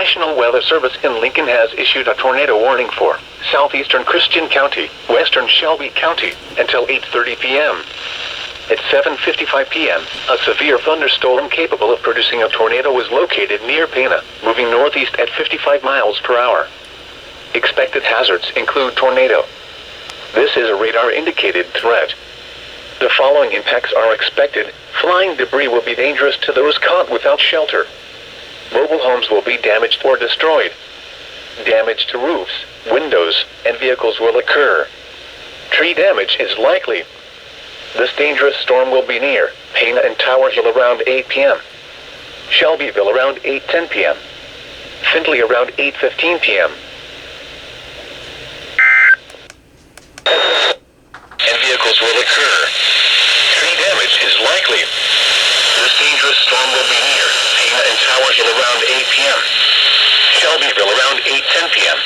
National Weather Service in Lincoln has issued a tornado warning for southeastern Christian County, western Shelby County, until 8:30 p.m. At 7:55 p.m., a severe thunderstorm capable of producing a tornado was located near Pana, moving northeast at 55 miles per hour. Expected hazards include tornado. This is a radar-indicated threat. The following impacts are expected. Flying debris will be dangerous to those caught without shelter. Mobile homes will be damaged or destroyed. Damage to roofs, windows, and vehicles will occur. Tree damage is likely. This dangerous storm will be near Pana and Tower Hill around 8 p.m. Shelbyville around 8:10 p.m. Findlay around 8:15 p.m. And vehicles will occur. Tree damage is likely. This dangerous storm will be near Pana and Tower Hill around 8 p.m. Shelbyville around 8:10 p.m.